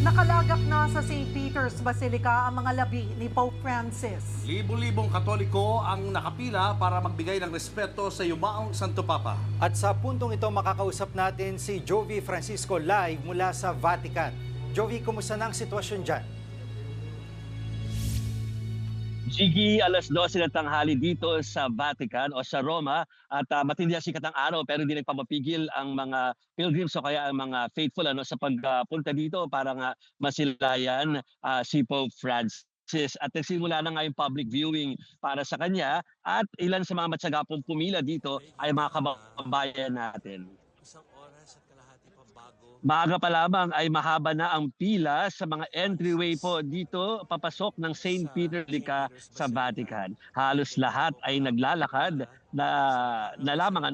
Nakalagak na sa St. Peter's Basilica ang mga labi ni Pope Francis. Libo-libong Katoliko ang nakapila para magbigay ng respeto sa yumaong Santo Papa. At sa puntong ito makakausap natin si Jovi Francisco live mula sa Vatican. Jovi, kumusta na ang sitwasyon dyan? Gigi, alas 12 ng tanghali dito sa Vatican o sa Roma at matindi ang sikat ng araw pero hindi nagpapapigil ang mga pilgrims o kaya ang mga faithful sa pagpunta dito para nga masilayan si Pope Francis. At nagsimula na nga yung public viewing para sa kanya at ilan sa mga matsagapong pumila dito ay mga kababayan natin. Maaga pa lamang ay mahaba na ang pila sa mga entryway po dito papasok ng St. Peter Basilica sa Vatican. Halos lahat ay naglalakad na lamang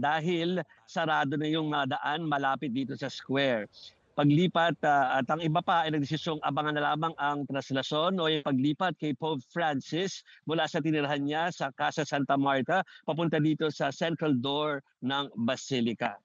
dahil sarado na yung daan malapit dito sa square. Paglipat at ang iba pa ay nagdesisyong abangan na lamang ang translasyon o yung paglipat kay Pope Francis mula sa tinirahan niya sa Casa Santa Marta papunta dito sa central door ng Basilica.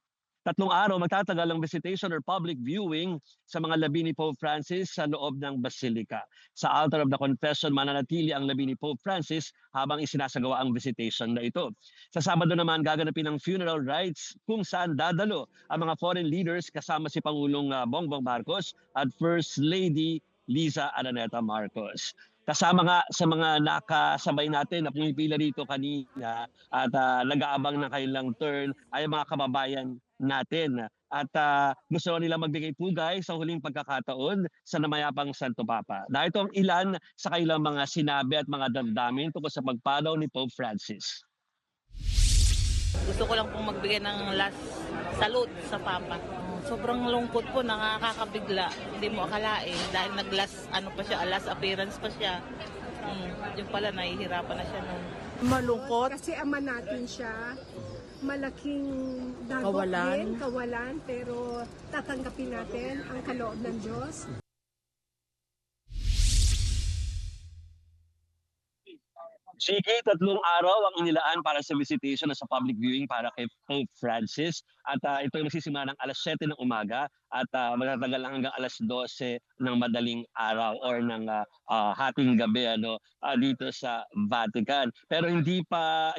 3 araw magtatagal ang visitation or public viewing sa mga labi ni Pope Francis sa loob ng Basilica. Sa altar of the confession, mananatili ang labi ni Pope Francis habang isinasagawa ang visitation na ito. Sa Sabado naman, gaganapin ang funeral rites kung saan dadalo ang mga foreign leaders kasama si Pangulong Bongbong Marcos at First Lady Liza Araneta Marcos. Kasama nga sa mga nakasabay natin na pumipila rito kanina at nag-aabang ng kanilang turn ay mga kababayan natin. At gusto nila magbigay pugay sa huling pagkakataon sa namayapang Santo Papa. Dahil ito ang ilan sa kanilang mga sinabi at mga damdamin tungkol sa pagpalaw ni Pope Francis. Gusto ko lang pong magbigay ng last salute sa Papa. Sobrang lungkot po, nakakabigla. Hindi mo akalain dahil nag-last last appearance pa siya. Yung pala nahihirapan na siya nun. Malungkot. Kasi ama natin siya. Malaking dagok din, kawalan, pero tatanggapin natin ang kaloob ng Diyos. Sige, 3 araw ang inilaan para sa visitation at sa public viewing para kay Pope Francis. At ito ay magsisimula ng alas 7 ng umaga at magtatagal lang hanggang alas 12 ng madaling araw or ng hating gabi dito sa Vatican. Pero hindi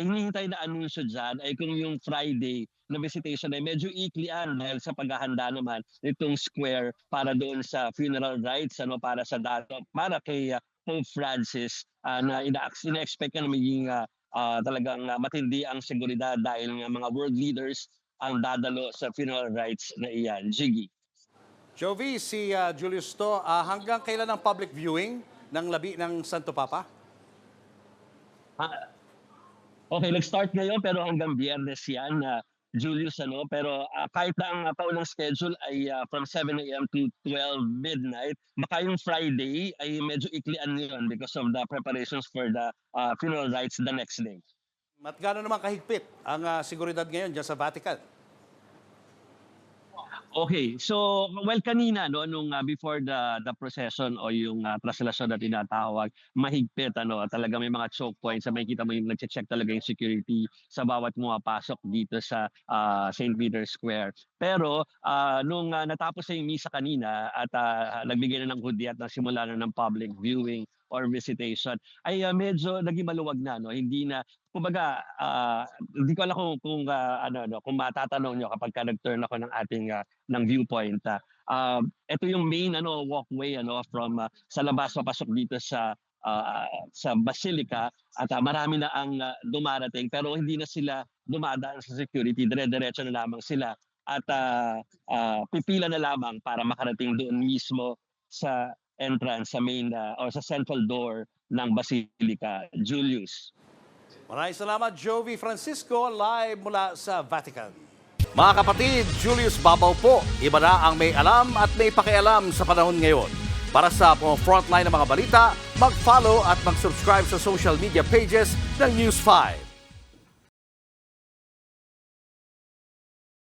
hinihintay na anunsyo dyan ay kung yung Friday na visitation ay medyo iklian dahil sa paghahanda naman nitong square para doon sa funeral rites para sa dato para kay Pope Francis na ina-expect na maging talagang matindi ang seguridad dahil nga mga world leaders ang dadalo sa funeral rites na iyan. Jiggy. Jovi, si Julius to, hanggang kailan ang public viewing ng labi ng Santo Papa? Okay, nag-start ngayon pero hanggang Biyernes yan, Julius, pero kahit na ang paunang schedule ay from 7 a.m. to 12 midnight, baka yung Friday ay medyo iklian yun because of the preparations for the funeral rites the next day. At gaano naman kahigpit ang seguridad ngayon dyan sa Vatican? Okay, so kanina nung before the procession o yung traslasyon na tinatawag, mahigpit talaga may mga choke points sa makikita mo yung nagche-check talaga yung security sa bawat pumapasok dito sa St. Peter's Square. Pero nung natapos na yung misa kanina at nagbigay na ng hudyat na simula na ng public viewing or visitation ay medyo naging maluwag na hindi na kumbaga hindi ko alam kung matatanong niyo kapag nag-turn ako ng ating ng viewpoint. Ito yung main walkway from sa labas papasok dito sa Basilica at marami na ang dumarating pero hindi na sila dumadaan sa security, dire-diretso na lamang sila at pipila na lamang para makarating doon mismo sa entrance sa main or sa central door ng Basilica. Julius. Maraming salamat, Jovi Francisco, live mula sa Vatican. Mga kapatid, Julius Babaw po. Iba na ang may alam at may pakialam sa panahon ngayon. Para sa frontline ng mga balita, mag-follow at mag-subscribe sa social media pages ng News 5.